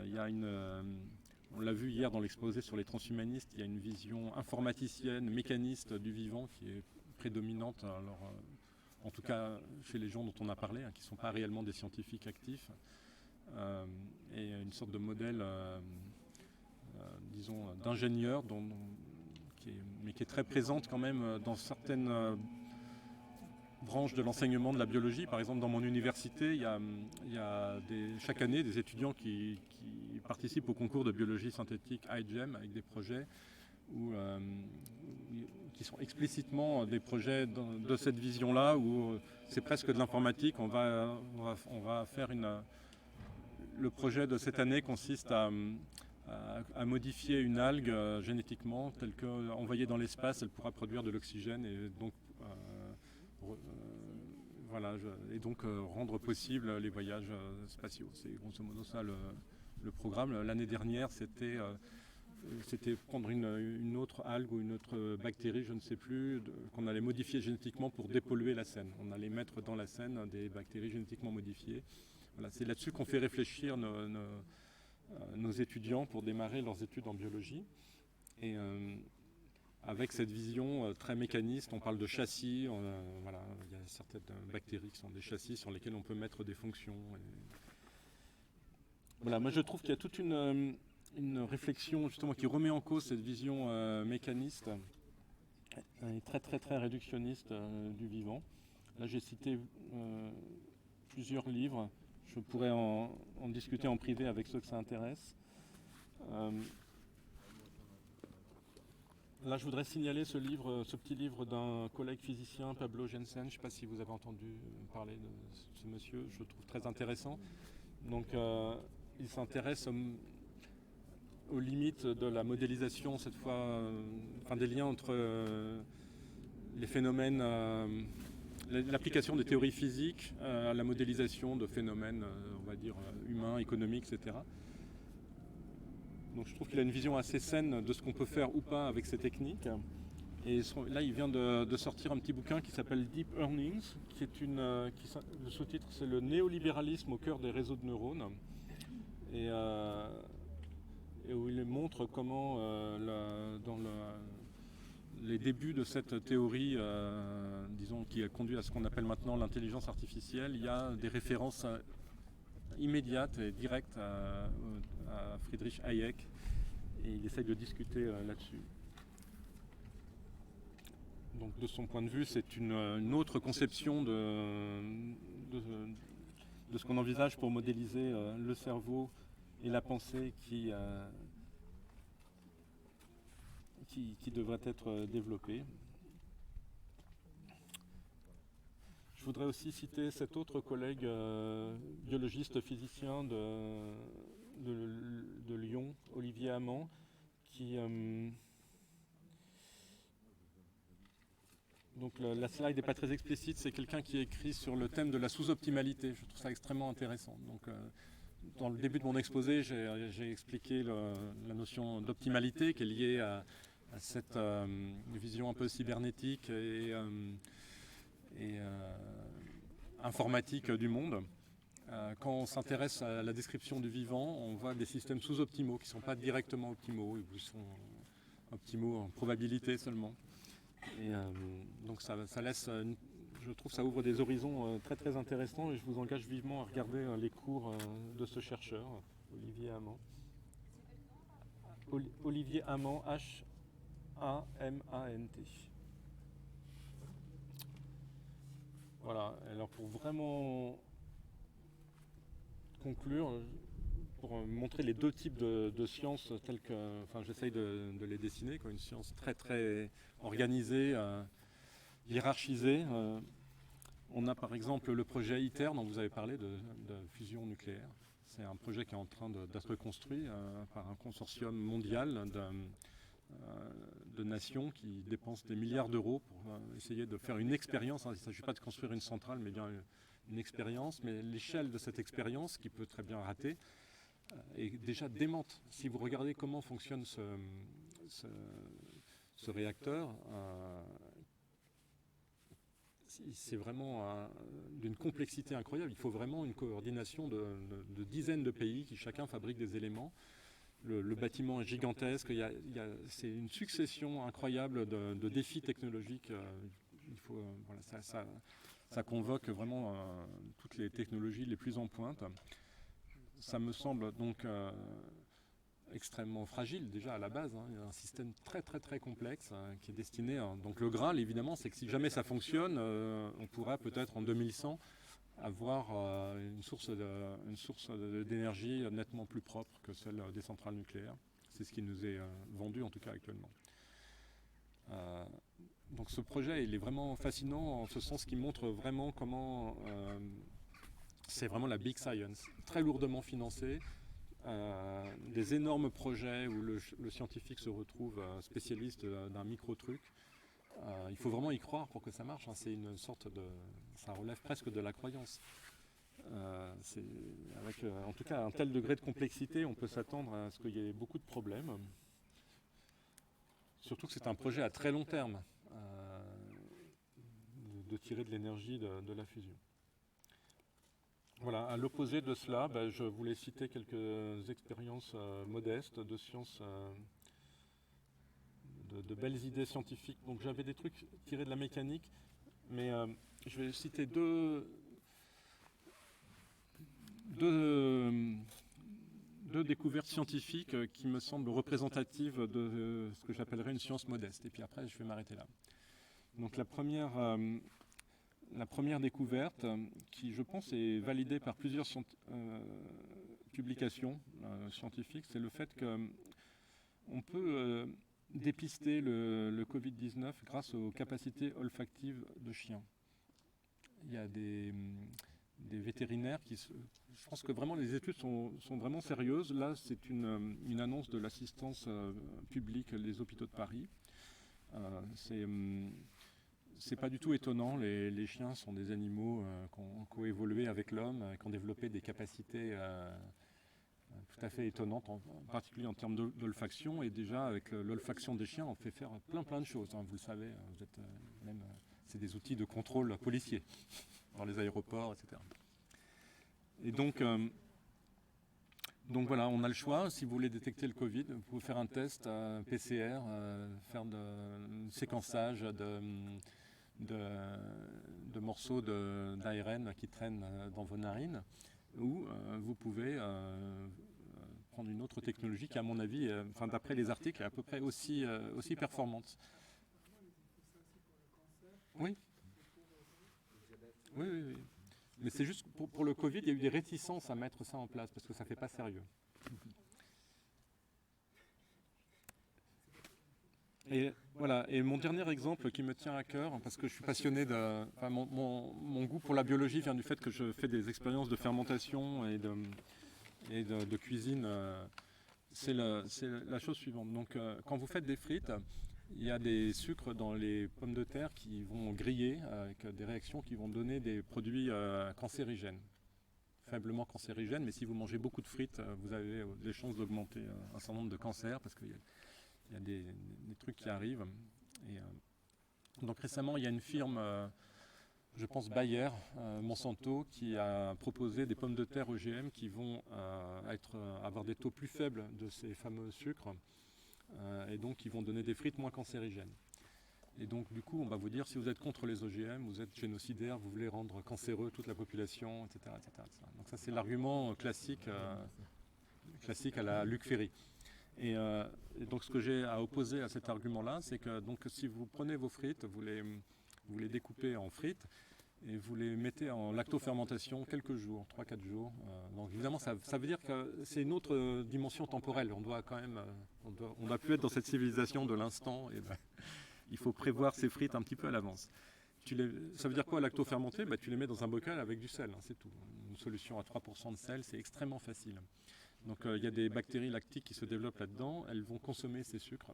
Il y a on l'a vu hier dans l'exposé sur les transhumanistes, il y a une vision informaticienne, mécaniste du vivant qui est prédominante, alors, en tout cas chez les gens dont on a parlé, qui ne sont pas réellement des scientifiques actifs, et une sorte de modèle, disons, d'ingénieur, mais qui est très présente quand même dans certaines branches de l'enseignement de la biologie. Par exemple, dans mon université, il y a chaque année des étudiants qui participent au concours de biologie synthétique iGEM avec des projets qui sont explicitement des projets de cette vision-là, où c'est presque de l'informatique. On va faire le projet de cette année consiste à modifier une algue génétiquement, telle qu'envoyée dans l'espace, elle pourra produire de l'oxygène et donc voilà, et donc rendre possible les voyages spatiaux. C'est grosso modo ça le programme. L'année dernière, c'était prendre une autre algue ou une autre bactérie, je ne sais plus, qu'on allait modifier génétiquement pour dépolluer la Seine. On allait mettre dans la Seine des bactéries génétiquement modifiées. Voilà, c'est là-dessus qu'on fait réfléchir nos étudiants pour démarrer leurs études en biologie. Et avec cette vision très mécaniste, on parle de châssis, voilà, il y a certaines bactéries qui sont des châssis sur lesquels on peut mettre des fonctions. Voilà, moi je trouve qu'il y a toute une réflexion justement qui remet en cause cette vision mécaniste et très très très réductionniste du vivant. Là j'ai cité plusieurs livres, je pourrais en discuter en privé avec ceux que ça intéresse. Là, je voudrais signaler ce petit livre d'un collègue physicien, Pablo Jensen. Je ne sais pas si vous avez entendu parler de ce monsieur, je le trouve très intéressant. Donc, il s'intéresse aux limites de la modélisation, cette fois, des liens entre les phénomènes, l'application des théories physiques à la modélisation de phénomènes, on va dire, humains, économiques, etc. Donc je trouve qu'il a une vision assez saine de ce qu'on peut faire ou pas avec ces techniques. Et là, il vient de sortir un petit bouquin qui s'appelle Deep Earnings, qui est le sous-titre, c'est le néolibéralisme au cœur des réseaux de neurones. Et où il montre comment, dans les débuts de cette théorie, disons, qui a conduit à ce qu'on appelle maintenant l'intelligence artificielle, il y a des références immédiates et directes à Friedrich Hayek, et il essaye de discuter là-dessus. Donc de son point de vue, c'est une autre conception de ce qu'on envisage pour modéliser le cerveau et la pensée qui devrait être développée. Je voudrais aussi citer cet autre collègue biologiste physicien de Lyon, Olivier Amand, qui donc la slide n'est pas très explicite, c'est quelqu'un qui écrit sur le thème de la sous-optimalité. Je trouve ça extrêmement intéressant. Donc, dans le début de mon exposé, j'ai expliqué la notion d'optimalité qui est liée à cette vision un peu cybernétique et informatique du monde. Quand on s'intéresse à la description du vivant, on voit des systèmes sous-optimaux qui ne sont pas directement optimaux, ils sont optimaux en probabilité seulement. Et donc ça laisse je trouve que ça ouvre des horizons très très intéressants et je vous engage vivement à regarder les cours de ce chercheur, Olivier Amand. Olivier Amand, H-A-M-A-N-T. Voilà, alors pour vraiment conclure, pour montrer les deux types de sciences telles que, enfin j'essaye de les dessiner, quoi, une science très très organisée, hiérarchisée. On a par exemple le projet ITER dont vous avez parlé de fusion nucléaire. C'est un projet qui est en train d'être construit par un consortium mondial de nations qui dépensent des milliards d'euros pour essayer de faire une expérience. Il ne s'agit pas de construire une centrale, mais bien une expérience. Mais l'échelle de cette expérience, qui peut très bien rater, est déjà démente. Si vous regardez comment fonctionne ce réacteur, c'est vraiment d'une complexité incroyable. Il faut vraiment une coordination de dizaines de pays qui chacun fabrique des éléments. Le bâtiment est gigantesque, c'est une succession incroyable de défis technologiques. Voilà, ça convoque vraiment toutes les technologies les plus en pointe. Ça me semble donc extrêmement fragile déjà à la base. Il y a un système très très très complexe qui est destiné à... Donc le Graal évidemment, c'est que si jamais ça fonctionne, on pourra peut-être en 2100 avoir une source d'énergie nettement plus propre que celle des centrales nucléaires. C'est ce qui nous est vendu en tout cas actuellement. Donc ce projet il est vraiment fascinant en ce sens qu'il montre vraiment comment c'est vraiment la big science, très lourdement financée. Des énormes projets où le scientifique se retrouve spécialiste d'un micro-truc. Il faut vraiment y croire pour que ça marche. C'est une sorte de... Ça relève presque de la croyance. Avec en tout cas un tel degré de complexité, on peut s'attendre à ce qu'il y ait beaucoup de problèmes. Surtout que c'est un projet à très long terme de tirer de l'énergie de la fusion. Voilà, à l'opposé de cela, je voulais citer quelques expériences modestes de sciences, de belles idées scientifiques. Donc j'avais des trucs tirés de la mécanique, mais je vais citer deux découvertes scientifiques qui me semblent représentatives de ce que j'appellerais une science modeste. Et puis après, je vais m'arrêter là. Donc la première découverte, qui je pense est validée par plusieurs publications scientifiques, c'est le fait qu'on peut dépister le Covid-19 grâce aux capacités olfactives de chiens. Il y a des vétérinaires je pense que vraiment les études sont vraiment sérieuses. Là, c'est une annonce de l'assistance publique des hôpitaux de Paris. C'est pas du tout étonnant, les chiens sont des animaux qui ont coévolué avec l'homme, qui ont développé des capacités tout à fait étonnantes, en particulier en termes d'olfaction. Et déjà, avec l'olfaction des chiens, on fait faire plein de choses. Vous le savez, c'est des outils de contrôle policier dans les aéroports, etc. Et donc voilà, on a le choix. Si vous voulez détecter le Covid, vous pouvez faire un test PCR, faire un séquençage de morceaux d'ARN qui traînent dans vos narines, ou vous pouvez prendre une autre technologie qui, à mon avis, d'après les articles, est à peu près aussi performante. Oui. Oui. Mais c'est juste pour le Covid, il y a eu des réticences à mettre ça en place parce que ça ne fait pas sérieux. Et voilà. Et mon dernier exemple qui me tient à cœur, parce que je suis passionné mon goût pour la biologie vient du fait que je fais des expériences de fermentation et de cuisine. C'est la chose suivante. Donc, quand vous faites des frites, il y a des sucres dans les pommes de terre qui vont griller avec des réactions qui vont donner des produits cancérigènes, faiblement cancérigènes, mais si vous mangez beaucoup de frites, vous avez des chances d'augmenter un certain nombre de cancers parce qu'il y a des trucs qui arrivent. Et, donc récemment, il y a une firme, je pense Bayer, Monsanto, qui a proposé des pommes de terre OGM qui vont avoir des taux plus faibles de ces fameux sucres. Et donc ils vont donner des frites moins cancérigènes. Et donc, du coup, on va vous dire, si vous êtes contre les OGM, vous êtes génocidaire, vous voulez rendre cancéreux toute la population, etc. etc. Donc ça, c'est l'argument classique à la Luc Ferry. Et donc, ce que j'ai à opposer à cet argument-là, c'est que donc, si vous prenez vos frites, vous les découpez en frites, et vous les mettez en lactofermentation quelques jours, 3-4 jours. Donc évidemment, ça veut dire que c'est une autre dimension temporelle. On doit quand même, on doit plus être dans cette civilisation de l'instant. Et ben, il faut prévoir ses frites un petit peu à l'avance. Ça veut dire quoi, lactofermenté? Tu les mets dans un bocal avec du sel, hein, c'est tout. Une solution à 3% de sel, c'est extrêmement facile. Donc il y a des bactéries lactiques qui se développent là-dedans, elles vont consommer ces sucres.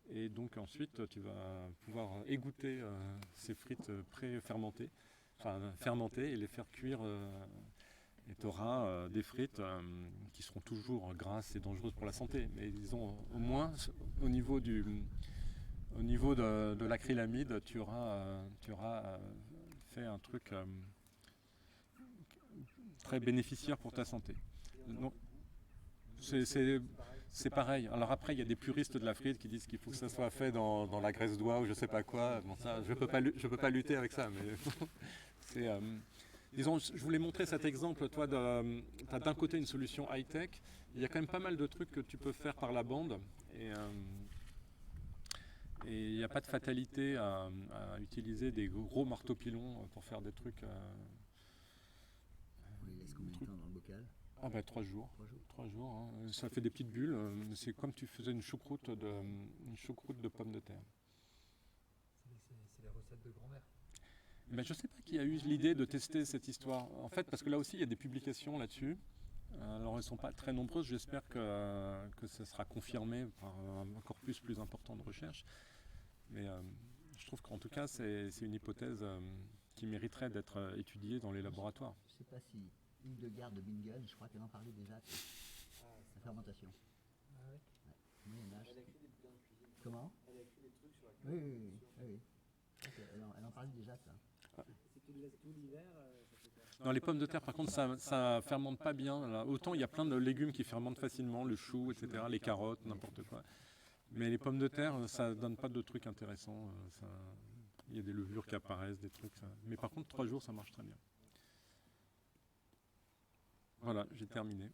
Et donc ensuite, tu vas pouvoir égoutter ces frites pré-fermentées, fermentées, et les faire cuire. Et tu auras des frites qui seront toujours grasses et dangereuses pour la santé. Mais disons, au moins, au niveau de l'acrylamide, tu auras fait un truc très bénéficiaire pour ta santé. Donc, c'est pareil. Alors après, il y a des puristes de la frite qui disent qu'il faut que ça soit fait dans la graisse d'oie ou je sais pas quoi. Bon, ça, je peux pas lutter avec ça. Mais c'est, disons, je voulais montrer cet exemple. Toi, tu as d'un côté une solution high-tech. Il y a quand même pas mal de trucs que tu peux faire par la bande. Et il n'y a pas de fatalité à utiliser des gros marteaux-pilons pour faire des trucs. On les laisse combien de temps dans le bocal? 3 jours. 3 jours. 3 jours. Hein. Ça fait des petites bulles. C'est comme tu faisais une choucroute de pommes de terre. C'est les recettes de grand-mère. Je ne sais pas qui a eu l'idée de tester cette histoire. En fait, parce que là aussi, il y a des publications là-dessus. Alors, elles ne sont pas très nombreuses. J'espère que ça sera confirmé par un corpus plus important de recherche. Mais je trouve qu'en tout cas, c'est une hypothèse qui mériterait d'être étudiée dans les laboratoires. Je ne sais pas si Hildegard de Bingen, je crois qu'elle en parlait déjà, la fermentation. Ah ouais. Moyen Âge. Elle a écrit des bouquins de cuisine. Comment? Elle a écrit des trucs sur la Oui, cuisine. oui. Elle en parlait déjà de ça. Si tu le laisses tout l'hiver, ça fait quoi? Dans les pommes de terre, par contre, ça fermente pas bien. Là. Autant il y a plein de légumes qui fermentent facilement, le chou, etc., les carottes, n'importe quoi. Mais les pommes de terre, ça donne pas de trucs intéressants. Il y a des levures qui apparaissent, des trucs. Mais par contre, 3 jours, ça marche très bien. Voilà, j'ai terminé.